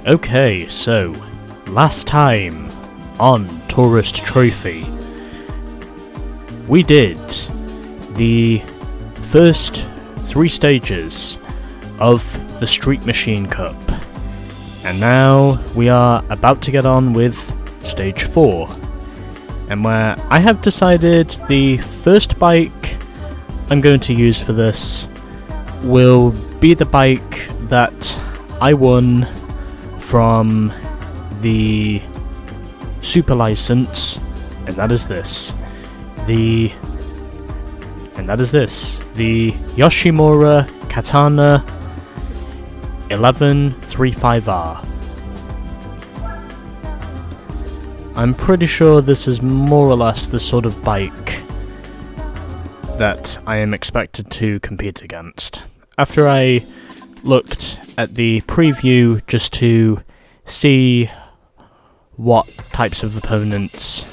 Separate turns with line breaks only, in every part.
Okay, so last time on Tourist Trophy, we did the first 3 stages of the Street Machine Cup, and now we are about to get on with stage 4, and where I have decided the first bike I'm going to use for this will be the bike that I won from the Super License, and that is this. The Yoshimura Katana 1135R. I'm pretty sure this is more or less the sort of bike that I am expected to compete against. After I looked at the preview just to see what types of opponents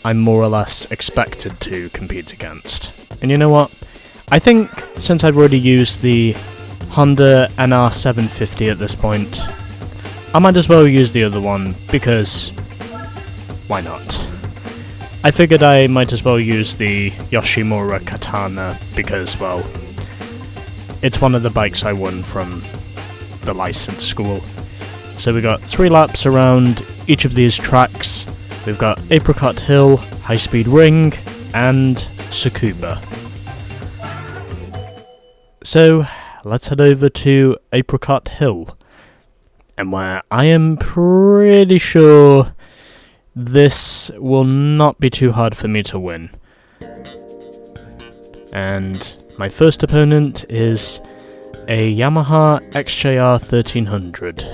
I'm more or less expected to compete against. And you know what? I think since I've already used the Honda NR750 at this point, I might as well use the other one, because why not? I figured I might as well use the Yoshimura Katana because, well, it's one of the bikes I won from the license school. So we got 3 laps around each of these tracks. We've got Apricot Hill, High Speed Ring, and Tsukuba. So let's head over to Apricot Hill, and where I am pretty sure this will not be too hard for me to win. And my first opponent is a Yamaha XJR 1300.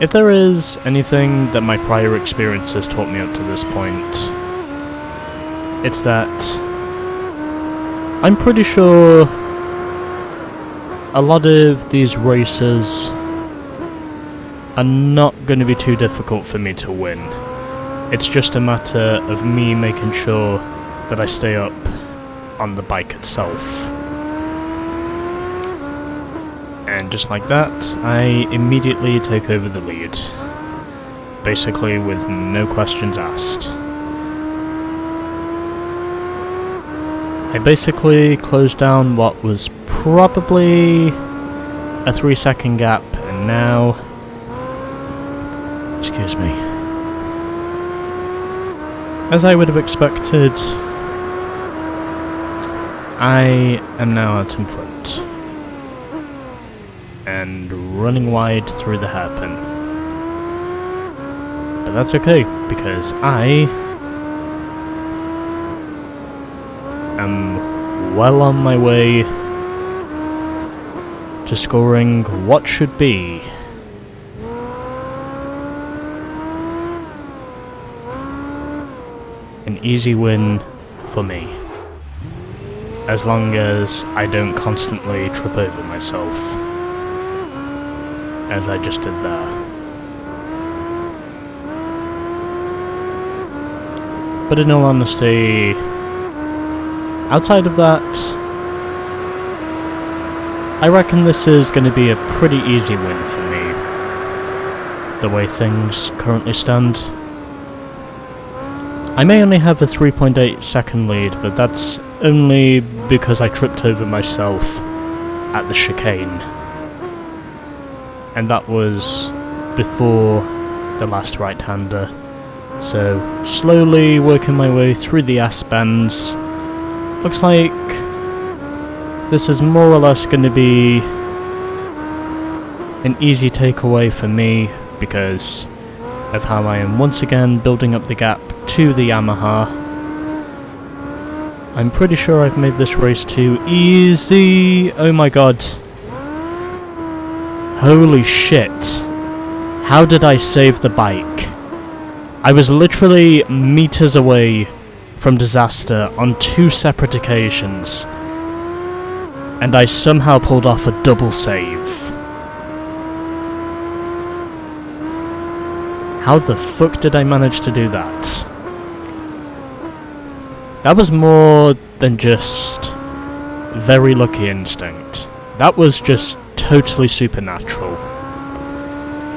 If there is anything that my prior experience has taught me up to this point, it's that I'm pretty sure a lot of these races are not going to be too difficult for me to win. It's just a matter of me making sure that I stay up on the bike itself. And just like that, I immediately take over the lead, basically with no questions asked. I basically closed down what was probably a 3-second gap, and now, excuse me, as I would have expected, I am now out in front and running wide through the hairpin. But that's okay, because I am well on my way to scoring what should be an easy win for me, as long as I don't constantly trip over myself, as I just did there. But in all honesty, outside of that, I reckon this is going to be a pretty easy win for me, the way things currently stand. I may only have a 3.8 second lead, but that's only because I tripped over myself at the chicane. And that was before the last right-hander. So, slowly working my way through the S-bends. Looks like this is more or less going to be an easy takeaway for me, because of how I am once again building up the gap to the Yamaha. I'm pretty sure I've made this race too easy. Oh my god. Holy shit. How did I save the bike? I was literally meters away from disaster on 2 separate occasions, and I somehow pulled off a double save. How the fuck did I manage to do that? That was more than just very lucky instinct. That was just totally supernatural.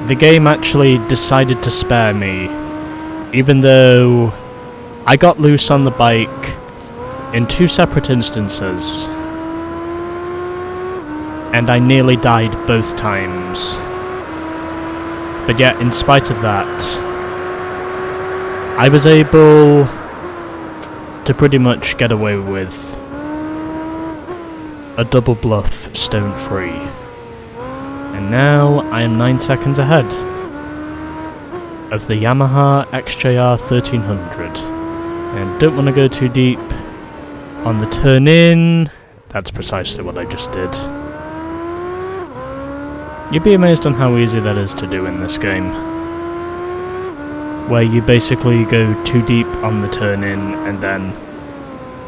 the game actually decided to spare me, even though I got loose on the bike in 2 separate instances, and I nearly died both times. But yet, in spite of that, I was able to pretty much get away with a double bluff stone free. And now I am 9 seconds ahead of the Yamaha XJR 1300. And don't want to go too deep on the turn in. That's precisely what I just did. You'd be amazed on how easy that is to do in this game, where you basically go too deep on the turn in, and then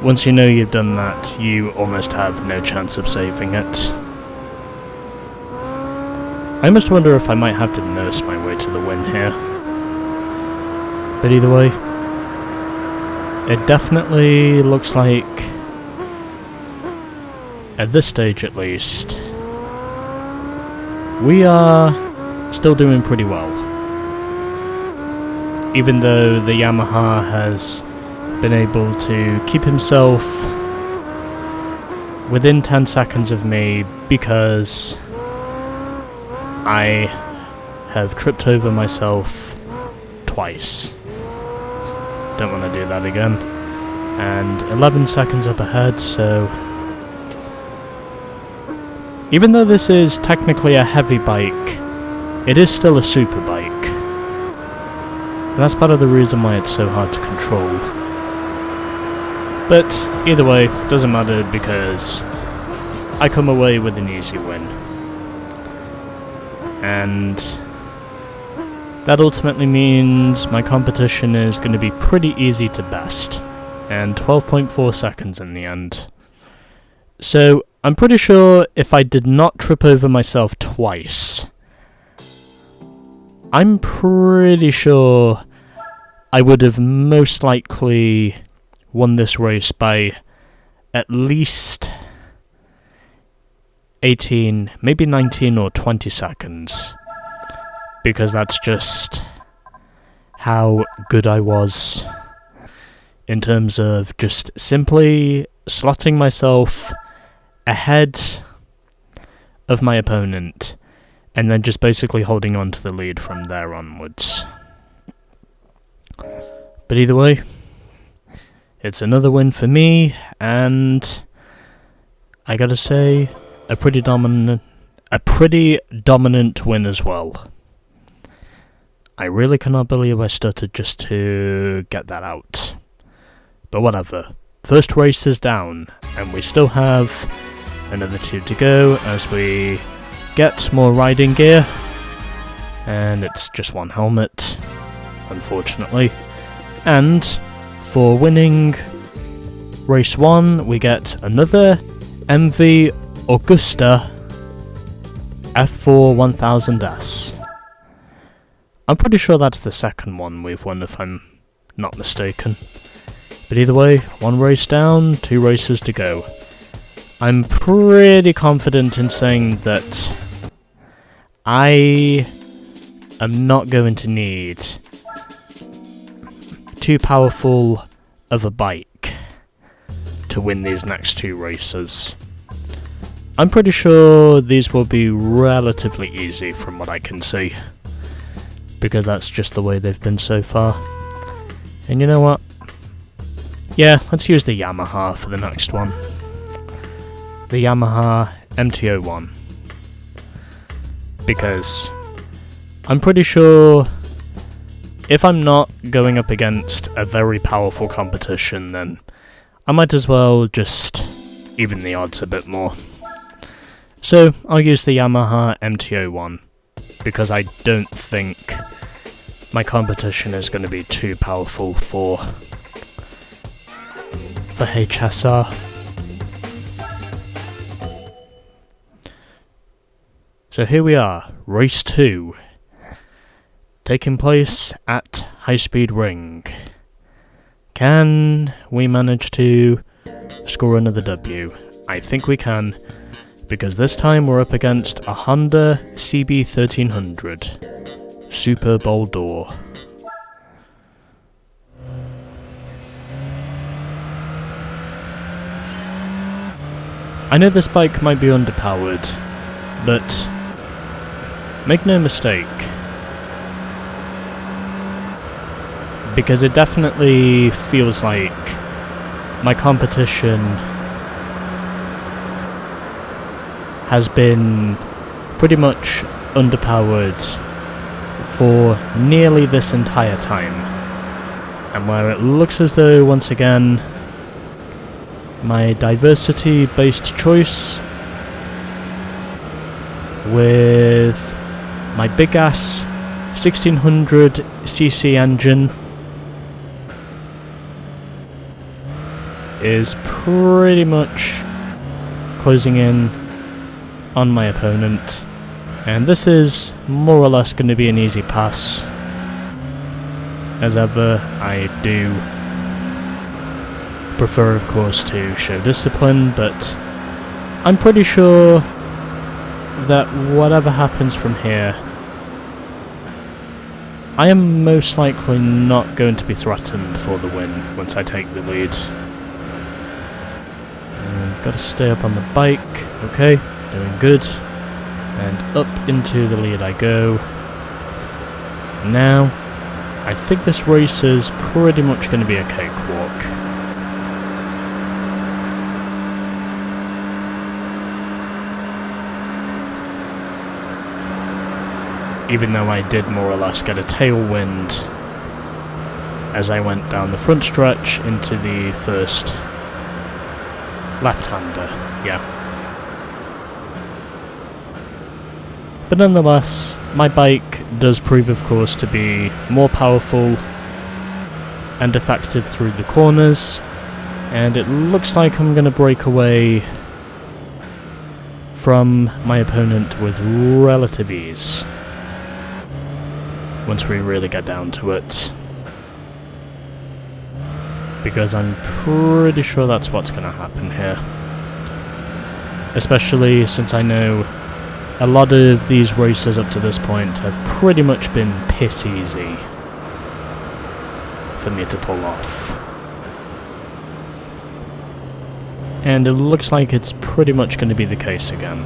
once you know you've done that, you almost have no chance of saving it. I must wonder if I might have to nurse my way to the win here. But either way, it definitely looks like, at this stage at least, we are still doing pretty well. Even though the Yamaha has been able to keep himself within 10 seconds of me because I have tripped over myself twice. Don't want to do that again. And 11 seconds up ahead, so even though this is technically a heavy bike, it is still a super bike. And that's part of the reason why it's so hard to control. But either way, doesn't matter because I come away with an easy win. And that ultimately means my competition is going to be pretty easy to best. And 12.4 seconds in the end. So I'm pretty sure if I did not trip over myself twice, I'm pretty sure I would have most likely won this race by at least 18, maybe 19 or 20 seconds. Because that's just how good I was in terms of just simply slotting myself ahead of my opponent and then just basically holding on to the lead from there onwards. But either way, it's another win for me, and I gotta say, a pretty dominant win as well. I really cannot believe I stuttered just to get that out. But whatever. First race is down, and we still have another 2 to go as we get more riding gear. And it's just 1 helmet, unfortunately. And for winning race 1, we get another MV Augusta F4 1000S. I'm pretty sure that's the second one we've won, if I'm not mistaken. But either way, 1 race down, 2 races to go. I'm pretty confident in saying that I am not going to need too powerful of a bike to win these next 2 races. I'm pretty sure these will be relatively easy from what I can see, because that's just the way they've been so far. And you know what? Yeah, let's use the Yamaha for the next one. The Yamaha MT-01. Because I'm pretty sure if I'm not going up against a very powerful competition, then I might as well just even the odds a bit more. So I'll use the Yamaha MT-01, because I don't think my competition is going to be too powerful for HSR. So here we are, race 2, taking place at High Speed Ring. Can we manage to score another W? I think we can, because this time we're up against a Honda CB1300. Super Bowl door. I know this bike might be underpowered, but make no mistake, because it definitely feels like my competition has been pretty much underpowered for nearly this entire time, and where it looks as though, once again, my diversity-based choice with my big-ass 1600cc engine is pretty much closing in on my opponent, and this is more or less going to be an easy pass. As ever, I do prefer, of course, to show discipline, but I'm pretty sure that whatever happens from here, I am most likely not going to be threatened for the win once I take the lead. Gotta stay up on the bike, okay, doing good, and up into the lead I go. Now, I think this race is pretty much going to be a cakewalk. Even though I did more or less get a tailwind as I went down the front stretch into the first left-hander, yeah. But nonetheless, my bike does prove, of course, to be more powerful and effective through the corners, and it looks like I'm going to break away from my opponent with relative ease once we really get down to it, because I'm pretty sure that's what's going to happen here. Especially since I know a lot of these races up to this point have pretty much been piss easy for me to pull off. And it looks like it's pretty much going to be the case again.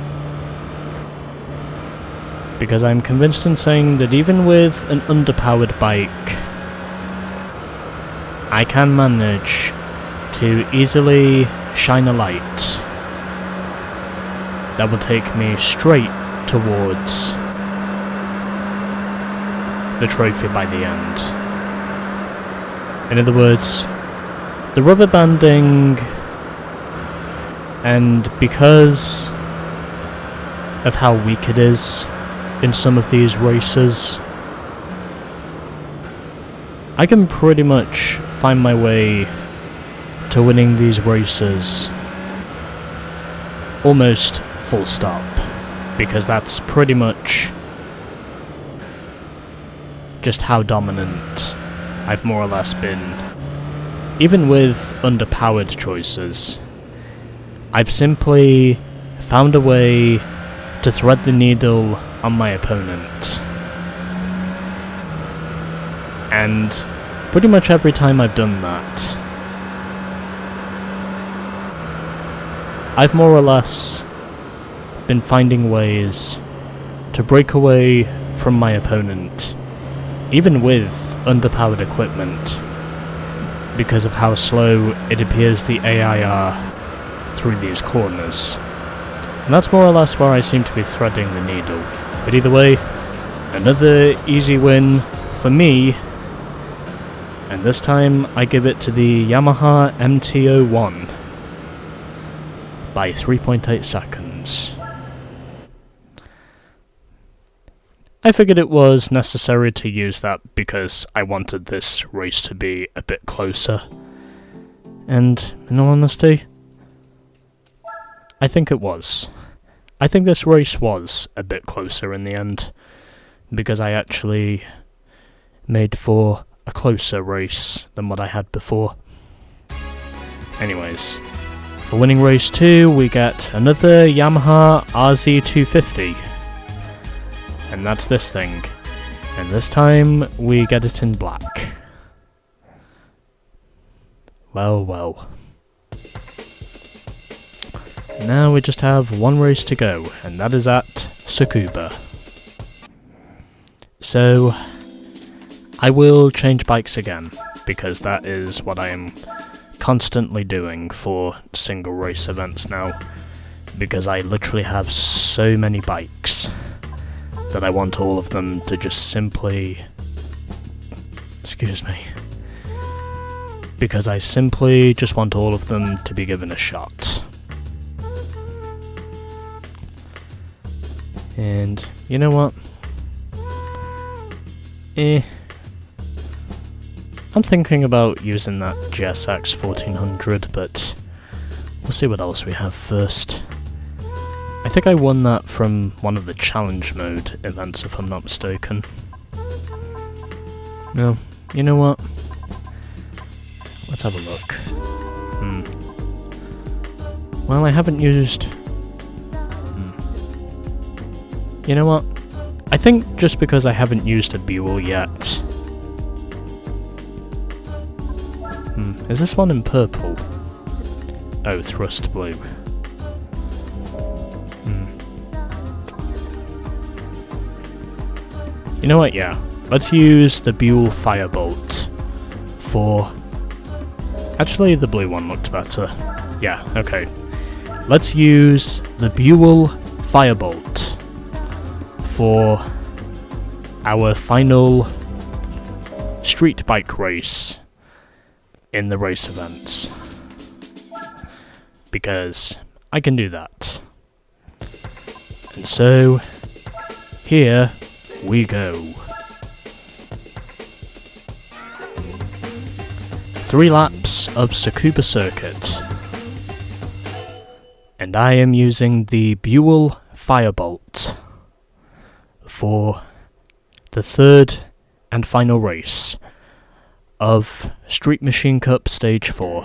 Because I'm convinced in saying that even with an underpowered bike, I can manage to easily shine a light that will take me straight towards the trophy by the end. In other words, the rubber banding, and because of how weak it is in some of these races, I can pretty much find my way to winning these races almost full stop, because that's pretty much just how dominant I've more or less been. Even with underpowered choices, I've simply found a way to thread the needle on my opponent. And pretty much every time I've done that, I've more or less been finding ways to break away from my opponent, even with underpowered equipment, because of how slow it appears the AI are through these corners. And that's more or less where I seem to be threading the needle. But either way, another easy win for me, and this time I give it to the Yamaha MT-01 by 3.8 seconds. I figured it was necessary to use that because I wanted this race to be a bit closer. And, in all honesty, I think it was. I think this race was a bit closer in the end, because I actually made for a closer race than what I had before. Anyways, for winning race 2 we get another Yamaha RZ250, and that's this thing, And this time, we get it in black. Well, well. Now we just have one race to go, and that is at Tsukuba. So, I will change bikes again, because that is what I am constantly doing for single race events now, because I literally have so many bikes that I want all of them to just simply... Excuse me. Because I simply just want all of them to be given a shot. And you know what? I'm thinking about using that GSX 1400, but we'll see what else we have first. I think I won that from one of the challenge mode events, if I'm not mistaken. No, you know what? Let's have a look. Well, I haven't used... You know what? I think just because I haven't used a Buell yet... Is this one in purple? Oh, thrust blue. You know what, yeah. Let's use the Buell Firebolt for... Actually, the blue one looked better. Yeah, okay. Let's use the Buell Firebolt for our final street bike race in the race events. Because I can do that. And so, here we go. 3 laps of Tsukuba Circuit. And I am using the Buell Firebolt for the 3rd and final race of Street Machine Cup Stage 4.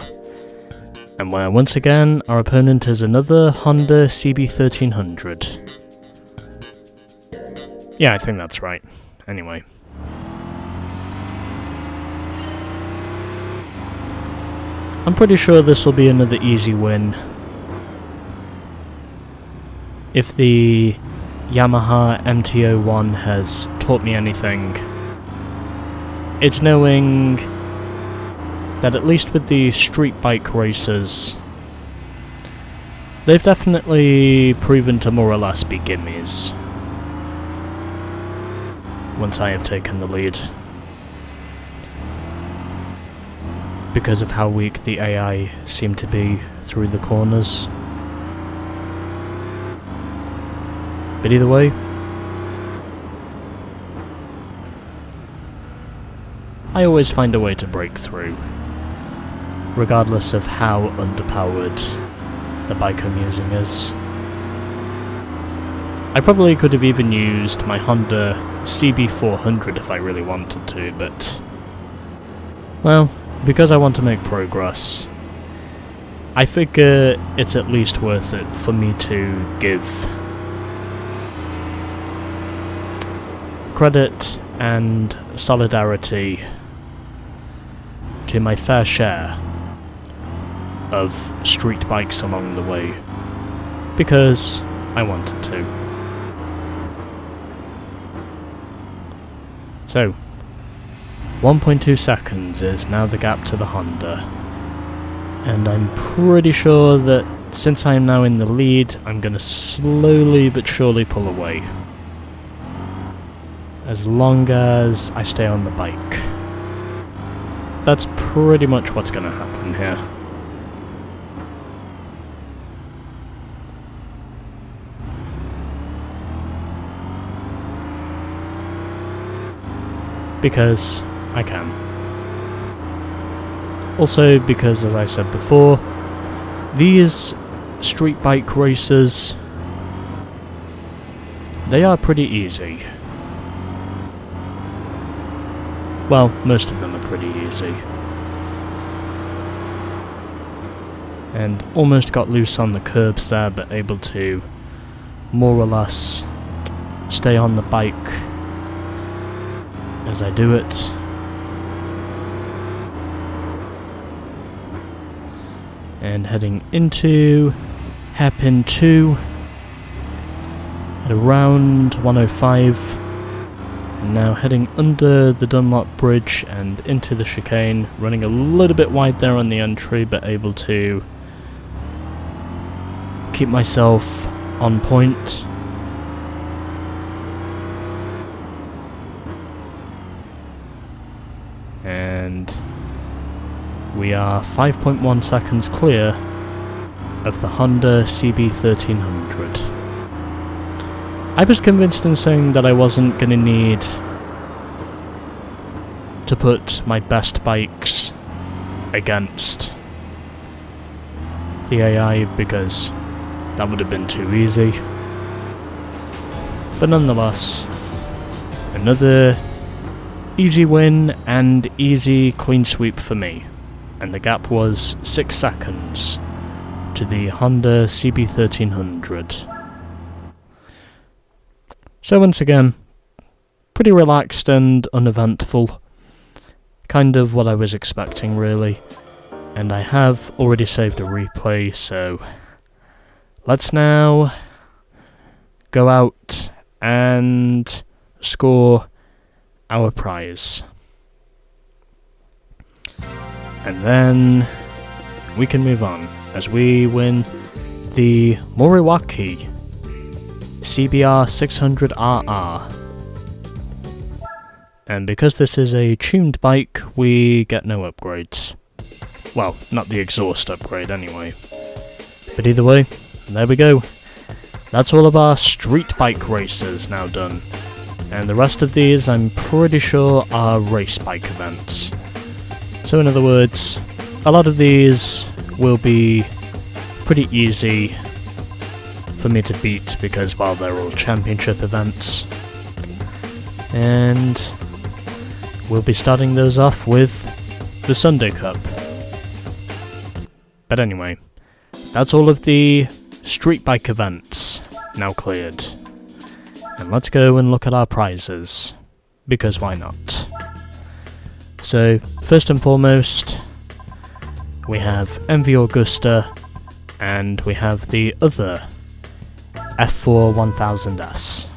And where once again our opponent is another Honda CB1300. Yeah, I think that's right. Anyway. I'm pretty sure this will be another easy win. If the Yamaha MT-01 has taught me anything, it's knowing that at least with the street bike races, they've definitely proven to more or less be gimmies once I have taken the lead, because of how weak the AI seem to be through the corners. But either way, I always find a way to break through, regardless of how underpowered the bike I'm using is. I probably could have even used my Honda CB400 if I really wanted to, but... well, because I want to make progress, I figure it's at least worth it for me to give credit and solidarity to my fair share of street bikes along the way, because I wanted to. So, 1.2 seconds is now the gap to the Honda, and I'm pretty sure that since I am now in the lead, I'm going to slowly but surely pull away, as long as I stay on the bike. That's pretty much what's going to happen here. Because I can. Also because, as I said before, these street bike races, they are pretty easy. Well, most of them are pretty easy. And almost got loose on the curbs there, but able to more or less stay on the bike as I do it. And heading into hairpin 2 at around 105. And now heading under the Dunlop Bridge and into the chicane, running a little bit wide there on the entry, but able to keep myself on point. And we are 5.1 seconds clear of the Honda CB1300. I was convinced in saying that I wasn't going to need to put my best bikes against the AI because that would have been too easy. But nonetheless, another easy win and easy clean sweep for me. And the gap was 6 seconds to the Honda CB1300. So once again, pretty relaxed and uneventful. Kind of what I was expecting, really. And I have already saved a replay, so let's now go out and score our prize. And then we can move on as we win the Moriwaki CBR 600RR. And because this is a tuned bike, we get no upgrades. Well, not the exhaust upgrade anyway. But either way, there we go. That's all of our street bike races now done. And the rest of these, I'm pretty sure, are race bike events. So in other words, a lot of these will be pretty easy for me to beat because, well, they're all championship events. And we'll be starting those off with the Sunday Cup. But anyway, that's all of the street bike events now cleared. And let's go and look at our prizes, because why not? So, first and foremost, we have MV Augusta, and we have the other F4 1000S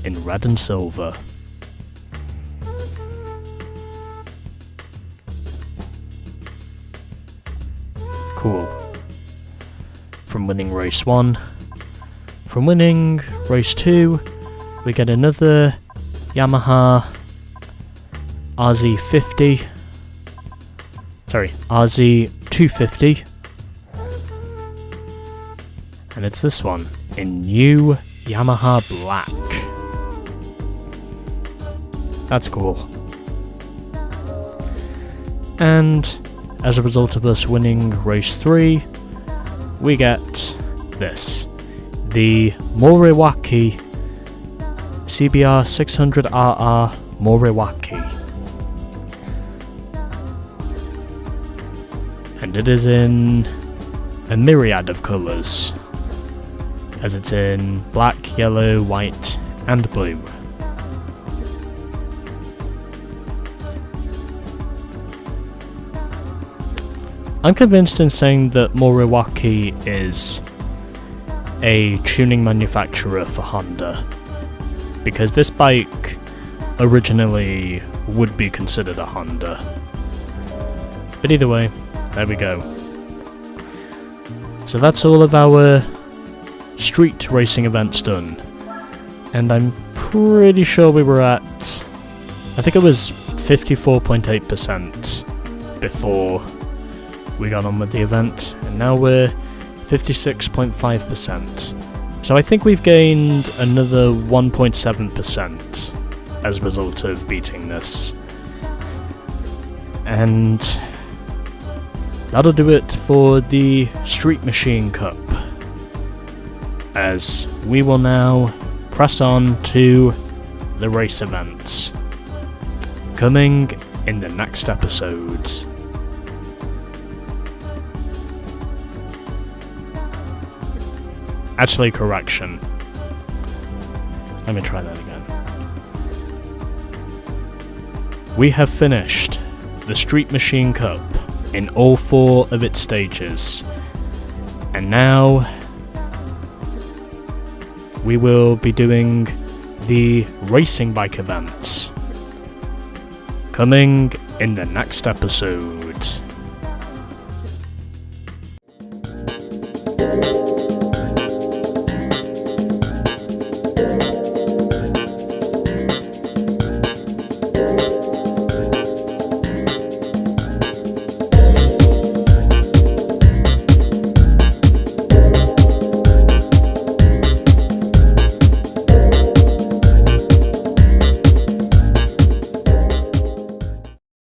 in red and silver. Cool. From winning race 1. From winning race 2, we get another Yamaha RZ250. And it's this one, in new Yamaha black. That's cool. And as a result of us winning race 3, we get this. The Moriwaki CBR 600RR Moriwaki. And it is in a myriad of colours, as it's in black, yellow, white and blue. I'm convinced in saying that Moriwaki is a tuning manufacturer for Honda, because this bike originally would be considered a Honda. But either way, there we go. So that's all of our street racing events done. And I'm pretty sure we were at, I think it was 54.8% before we got on with the event, and now we're 56.5%. So I think we've gained another 1.7% as a result of beating this. And that'll do it for the Street Machine Cup, as we will now press on to the race events, coming in the next episodes. Actually, correction. Let me try that again. we have finished the Street Machine Cup in all 4 of its stages, and now we will be doing the racing bike events coming in the next episode.